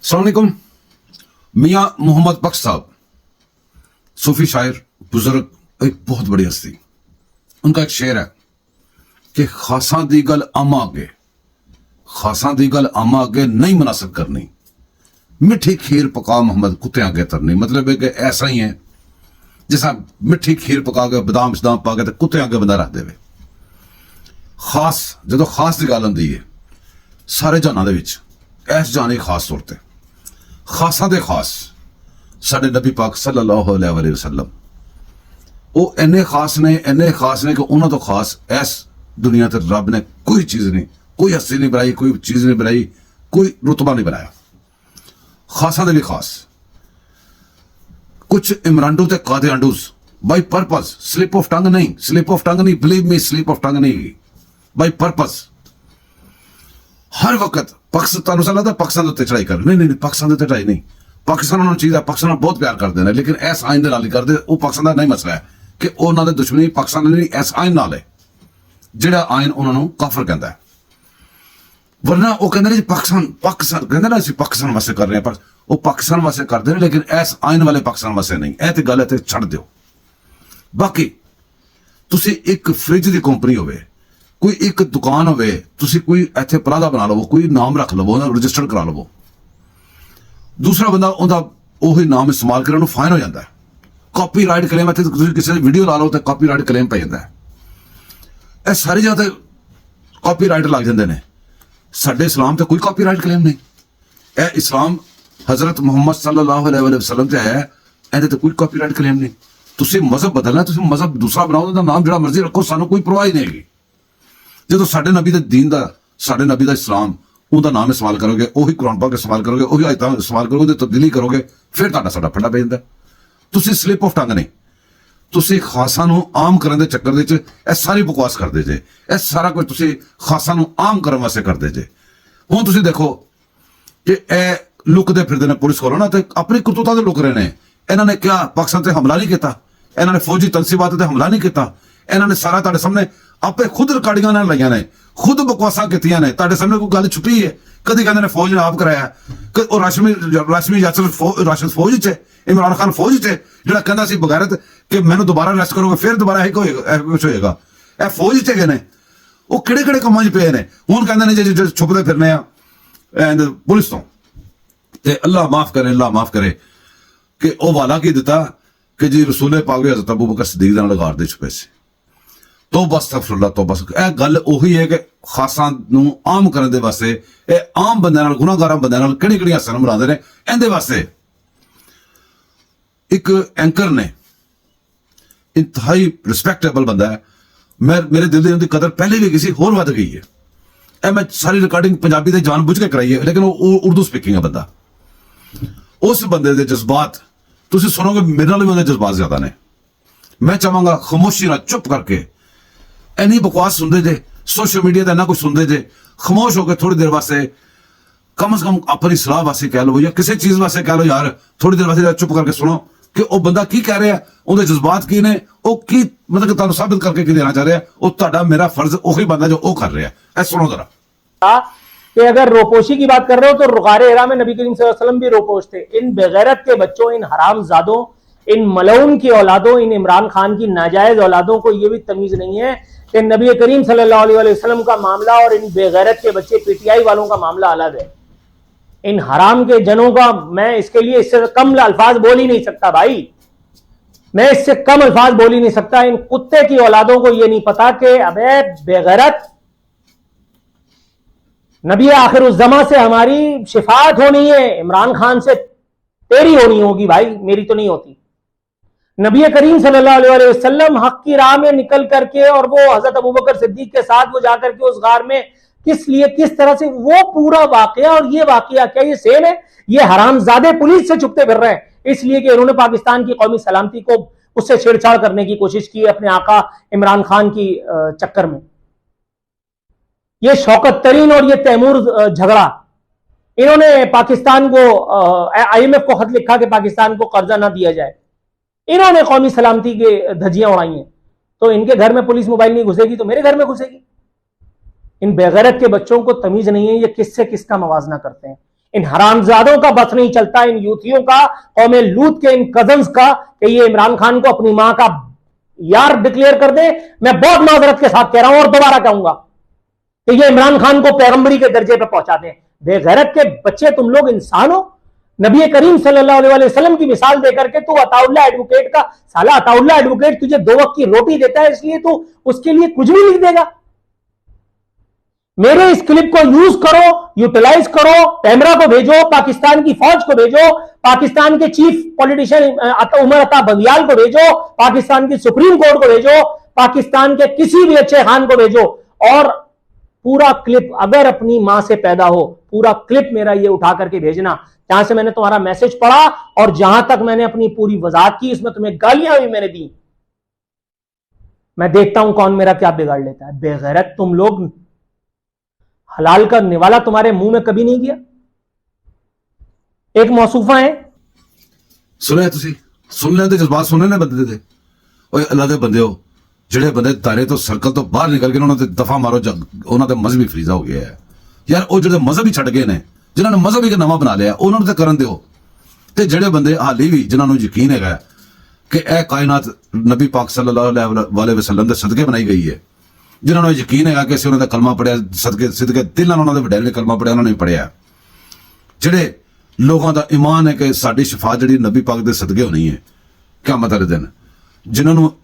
अस्सलाम वालेकुम। मियाँ मोहम्मद बख्श साहब सूफी शायर, बुजुर्ग, एक बहुत बड़ी हस्ती। उनका एक शेर है कि खासा दी गल आमा अगे, खासा दी गल आमा अगे नहीं मुनासिब करनी, मिठी खीर पका मोहम्मद कुत्ते आगे तरनी। मतलब है कि ऐसा ही है जैसा मिठी खीर पका के बादाम शदाम पा के कुत्ते आगे बंदा रख देवे। खास जो खास की गल आती है सारे जहाना दे विच इस जान की खास तौर पर खासा दे खास साडे नबी पाक सल्लल्लाहु अलैहि वसल्लम वो इन्ने खास ने कि उन्होंने तो खास इस दुनिया ते रब ने कोई चीज़ नहीं, कोई हस्ती नहीं बनाई, कोई चीज़ नहीं बनाई, कोई रुतबा नहीं बनाया। खासा दे भी खास। कुछ इमरांडू ते कादियांडूस by purpose, slip of tongue नहीं, स्लिप ऑफ टंग नहीं, believe me, slip of tongue नहीं, बाई पर्पस। हर वक्त पाकिस्तान पाकिस्तान चढ़ाई कर नहीं, पाकिस्तान चढ़ाई नहीं, पाकिस्तान चाहिए, पाकिस्तान बहुत प्यार करते हैं, लेकिन इस आइन के नाल ही करते। वो पाकिस्तान का नहीं मसला है कि उन्होंने दुश्मनी पाकिस्तान नहीं, इस आइन नाल है जिहड़ा आइन उन्होंने काफर कहता है। वरना वो कहते हैं पाकिस्तान कहते ना असं पाकिस्तान वास्ते कर रहे हैं, पर वो पाकिस्तान वास्ते करते हैं लेकिन इस आइन वाले पाकिस्तान वास्ते नहीं। यह तो गल है, छड़ दो। बाकी तुसी एक फ्रिज की कंपनी होवे, कोई एक दुकान होवे, तुसी कोई इत्थे परादा बना लवो, कोई नाम रख लवो, रजिस्टर करा लवो, दूसरा बंदा उनका वही नाम इस्तेमाल करे, उन्हें फाइन हो जाता है। कॉपीराइट क्लेम इतने किसी वीडियो ला लो तो कॉपीराइट क्लेम पै जाता है। यह सारी जगह कॉपीराइट लग जाते हैं। साडे इस्लाम तो कोई कॉपीराइट क्लेम नहीं। यह इस्लाम हजरत मुहम्मद सल्लल्लाहु अलैहि वसल्लम से है, इहदे तो कोई कॉपीराइट क्लेम नहीं। तुसी मजहब बदलना, तुसी मजहब दूसरा बनाओ, तो नाम जो मर्जी रखो, सानू कोई परवाह ही नहीं है। जो साडे नबी दे दीन दा, साडे नबी दा इस्लाम, उनका नाम इस्तेमाल करोगे, वही कुरान पाक इस्तेमाल करोगे, वही आयतां इस्तेमाल करोगे, तब्दीली करोगे, फिर तुहाडा साडा फंडा पै जांदा। तुसी स्लिप ऑफ टंग नहीं, तुसी खासा नूं आम करन दे चक्कर दे विच यह सारी बकवास करदे जे। यह सारा कुछ तुसी खासा नूं आम करन वास्ते करदे जे। हुण तुसी देखो कि यह लुकदे फिरदे ने पुलिस कोलों ना, ते अपनी करतूतां ते लुक रहे ने। इन्हां ने क्या पाकिस्तान ते हमला नहीं किया, इन्हां ने फौजी तनसीबात ते हमला नहीं किया, इन्हां ने सारा तुहाडे सामने आपे खुद रिकॉर्डिंगां नाल लाईयां ने, खुद बकवासां कीतियां ने। तुहाडे सामने कोई गल छुपी है? कदी कहंदे ने फौज ने आप कराया, और राशमी यासर राशिद फौज च, इमरान खान फौज च, जिहड़ा कहंदा सी बगैरत कि मैनूं दोबारा अरेस्ट करोगे फिर दोबारा कुछ होएगा। यह फौज च गए ने, वो किहड़े किहड़े कामां च पे ने। हुण कहंदे ने जे छुपदे फिरने आ पुलिस तो, ते अल्लाह माफ करे, अल्लाह माफ करे कि वो वाला की दिता कि जी रसूले पाक हज़रत अबू बकर सिद्दीक दे नाल गार दे छुपे सी। तौबा अस्तगफिरुल्लाह, तौबा। यह गल उही है कि खासा नूं आम करन दे वास्ते, यह आम बंदे नाल, गुनाहगारां बंदे नाल किहड़ी हसन बनांदे ने। इहदे वास्ते एक एंकर ने, इंतहाई रिस्पैक्टेबल बंदा है, मेरे दिल दी कदर पहले भी किसी होर वध गई है। मैं सारी रिकॉर्डिंग पंजाबी ते जानबूझ के कराई है, लेकिन वो उर्दू स्पीकिंग है बंदा। उस बंदे दे जज्बात तुसीं सुनोगे, मेरे नाल भी उहदे जज्बात ज्यादा ने। मैं चाहांगा खामोशी नाल चुप करके इन्नी बकवास सुनते जे, सोशल मीडिया ते इन्ना कुछ सुनते जे, खामोश होकर थोड़ी देर वास्ते कम से कम अपनी सलाह वास्ते कह लो या किसी चीज वास्ते कह लो, यार थोड़ी देर वास्ते चुप करके सुनो कि वो बंदा की कह रहा है, उहदे जज्बात की ने, वो की मतलब कि तुहानूं साबित करके की देना चाह रहा है। वो तुहाडा मेरा फर्ज उही बंदा जो वो कर रहा है। ऐ सुनो जरा कि अगर रोपोशी की बात कर रहे हो तो रुगारे हिरा में नबी करीम सल्लल्लाहु अलैहि वसल्लम भी रोपोश थे। इन बेगैरत के बच्चों, इन हरामजादों, इन मलऊन की औलादों, इन इमरान खान की नाजायज औलादों को यह भी तमीज नहीं है कि नबी करीम सल्लल्लाहु अलैहि वसल्लम का मामला और इन बेगैरत के बच्चे पीटीआई वालों का मामला अलग है। इन हराम के जनों का मैं इसके लिए इससे कम अल्फाज बोल ही नहीं सकता भाई, मैं इससे कम अल्फाज बोल ही नहीं सकता। इन कुत्ते की औलादों को यह नहीं पता कि अबे बेगैरत, नबी आखिर उस जमा से हमारी शिफात होनी है, इमरान खान से तेरी होनी होगी भाई, मेरी तो नहीं होती। नबी करीम सल्लल्लाहु अलैहि वसल्लम हक की राह में निकल करके, और वो हजरत अबू बकर सिद्दीक के साथ वो जाकर के उस गार में किस लिए, किस तरह से, वो पूरा वाकया और ये वाकया क्या ये सेम है? ये हरामजादे पुलिस से छुपते फिर रहे हैं इसलिए कि इन्होंने पाकिस्तान की कौमी सलामती को उससे छेड़छाड़ करने की कोशिश की अपने आका इमरान खान की चक्कर में। ये शौकत तरीन और ये तैमूर झगड़ा, इन्होंने पाकिस्तान को IMF को खत लिखा कि पाकिस्तान को कर्जा ना दिया जाए, इन्होंने कौमी सलामती के धज्जियां उड़ाई हैं। तो इनके घर में पुलिस मोबाइल नहीं घुसेगी तो मेरे घर में घुसेगी। इन बेगैरत के बच्चों को तमीज नहीं है ये किससे किसका मवाजना करते हैं। इन हरामजादों का बस नहीं चलता, इन यूथियों का, कौम लूत के इन कजन्स का, कि ये इमरान खान को अपनी मां का यार डिक्लेयर कर दे। मैं बहुत माजरत के साथ कह रहा हूं और दोबारा कहूंगा कि ये इमरान खान को पैगंबरी के दर्जे पर पहुंचा दें। बेगैरत के बच्चे तुम लोग इंसान हो। नबी करीम सल्लल्लाहु अलैहि वसल्लम की मिसाल देकर के तू अताउल्लाह एडवोकेट का, साला अताउल्लाह एडवोकेट तुझे 2 वक्त की रोटी देता है, इसलिए तू उसके लिए कुछ भी लिख देगा। मेरे इस क्लिप को यूज करो, यूटिलाइज करो, कैमरा को भेजो, पाकिस्तान की फौज को भेजो, पाकिस्तान के चीफ पॉलिटिशियन उमर अता बंदियाल को भेजो, पाकिस्तान की सुप्रीम कोर्ट को भेजो, पाकिस्तान के किसी भी अच्छे खान को भेजो, और पूरा क्लिप, अगर अपनी मां से पैदा हो, पूरा क्लिप मेरा ये उठा करके भेजना, जहां से मैंने तुम्हारा मैसेज पढ़ा और जहां तक मैंने अपनी पूरी वजाहत की, इसमें तुम्हें गालियां भी मैंने दी। मैं देखता हूं कौन मेरा क्या बिगाड़ लेता है। बेगैरत तुम लोग, हलाल का निवाला तुम्हारे मुंह में कभी नहीं गया। एक मौसूफा है, सुने तुसी, सुन लेंदे जज्बात सुनने ने बंदे दे। ओए अल्लाह दे बंदे हो, ਜਿਹੜੇ ਬੰਦੇ ਤਾਰੇ ਤੋਂ ਸਰਕਲ ਤੋਂ ਬਾਹਰ ਨਿਕਲ ਕੇ ਉਹਨਾਂ ਤੇ ਦਫਾ ਮਾਰੋ, ਉਹਨਾਂ ਦਾ ਮਜ਼ਹਬੀ ਫਰੀਜ਼ਾ ਹੋ ਗਿਆ ਹੈ ਯਾਰ। ਉਹ ਜਿਹੜੇ ਮਜ਼ਹਬ ਹੀ ਛੱਡ ਗਏ ਨੇ, ਜਿਨ੍ਹਾਂ ਨੇ ਮਜ਼ਹਬ ਹੀ ਨਵਾਂ ਬਣਾ ਲਿਆ, ਉਹਨਾਂ ਨੂੰ ਤੇ ਕਰਨ ਦਿਓ। ਤੇ ਜਿਹੜੇ ਬੰਦੇ ਹਾਲੀ ਵੀ ਜਿਨ੍ਹਾਂ ਨੂੰ ਯਕੀਨ ਹੈਗਾ ਕਿ ਇਹ ਕਾਇਨਾਤ ਨਬੀ ਪਾਕ ਸੱਲੱਲਾਹੁ ਅਲੈहि ਵਸੱਲਮ ਦੇ ਸਦਕੇ ਬਣਾਈ ਗਈ ਹੈ, ਜਿਨ੍ਹਾਂ ਨੂੰ ਯਕੀਨ ਹੈਗਾ ਕਿ ਅਸੀਂ ਉਹਨਾਂ ਦਾ ਕਲਮਾ ਪੜਿਆ, ਸਦਕੇ ਦਿਲ ਨਾਲ ਉਹਨਾਂ ਦੇ ਵਡੇਰੇ ਨੇ ਕਲਮਾ ਪੜਿਆ, ਉਹਨਾਂ ਨੇ ਪੜਿਆ। ਜਿਹੜੇ ਲੋਕਾਂ ਦਾ ਈਮਾਨ ਹੈ ਕਿ ਸਾਡੀ ਸ਼ਫਾਅਤ ਜਿਹੜੀ ਨਬੀ ਪਾਕ ਦੇ ਸਦਕੇ ਹੋਣੀ ਹੈ ਕਿਆਮਤ ਵਾਲੇ ਦਿਨ, ਜਿਨ੍ਹਾਂ ਨੂੰ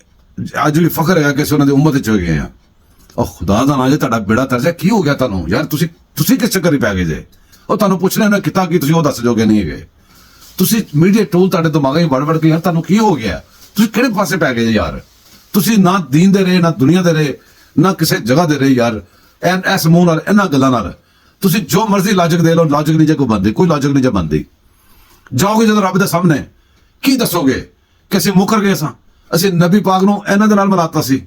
ਅੱਜ ਵੀ ਫਖਰ ਹੈਗਾ ਕਿ ਅਸੀਂ ਉਹਨਾਂ ਦੀ ਉਮਤ ਚ ਹੋ ਗਏ ਆ। ਉਹ ਖੁਦਾ ਦਾ ਨਾਂ ਜੇ ਤੁਹਾਡਾ ਬੇੜਾ ਤਰਜਾ ਕੀ ਹੋ ਗਿਆ ਤੁਹਾਨੂੰ ਯਾਰ? ਤੁਸੀਂ ਕਿਸ ਚੱਕਰ ਹੀ ਪੈ ਗਏ ਜੇ? ਉਹ ਤੁਹਾਨੂੰ ਪੁੱਛਣਾ ਨਾ ਕੀਤਾ ਕੀ ਤੁਸੀਂ ਉਹ ਦੱਸ ਜੋਗੇ ਨਹੀਂ ਹੈਗੇ। ਤੁਸੀਂ ਮੀਡੀਆ ਟੂਲ ਤੁਹਾਡੇ ਦਿਮਾਗਾਂ ਹੀ ਵੜ ਕੇ ਯਾਰ ਤੁਹਾਨੂੰ ਕੀ ਹੋ ਗਿਆ? ਤੁਸੀਂ ਕਿਹੜੇ ਪਾਸੇ ਪੈ ਗਏ ਯਾਰ? ਤੁਸੀਂ ਨਾ ਦੀਨ ਦੇ ਰਹੇ, ਨਾ ਦੁਨੀਆ ਦੇ ਰਹੇ, ਨਾ ਕਿਸੇ ਜਗ੍ਹਾ ਦੇ ਰਹੇ ਯਾਰ। ਐਸ ਮੂੰਹ ਨਾਲ, ਇਹਨਾਂ ਗੱਲਾਂ ਨਾਲ ਤੁਸੀਂ ਜੋ ਮਰਜ਼ੀ ਲਾਜਿਕ ਦੇ ਲਓ, ਲਾਜਿਕ ਨਹੀਂ ਜੇ ਕੋਈ ਬੰਦੇ, ਕੋਈ ਲਾਜਿਕ ਨਹੀਂ ਜੇ ਬੰਦੀ। ਜਾਓਗੇ ਜਦੋਂ ਰੱਬ ਦੇ ਸਾਹਮਣੇ ਕੀ ਦੱਸੋਗੇ ਕਿ ਅਸੀਂ ਮੁੱਕਰ ਗਏ ਸਾਂ, ਅਸੀਂ ਨਬੀ ਪਾਕ ਨੂੰ ਇਹਨਾਂ ਦੇ ਨਾਲ ਮਿਲਾਤਾ ਸੀ,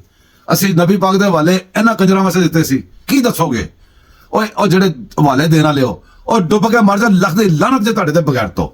ਅਸੀਂ ਨਬੀ ਪਾਕ ਦੇ ਹਵਾਲੇ ਇਹਨਾਂ ਕੰਜਰਾਂ ਵਾਸਤੇ ਦਿੱਤੇ ਸੀ, ਕੀ ਦੱਸੋਗੇ? ਓਏ ਉਹ ਜਿਹੜੇ ਹਵਾਲੇ ਦੇਣ ਵਾਲੇ ਹੋ, ਉਹ ਡੁੱਬ ਕੇ ਮਰ ਜਾ, ਲੱਖ ਦੀ ਲਾਨਤ ਜੇ ਤੁਹਾਡੇ ਤੇ ਬਗੈਰ ਤੋਂ।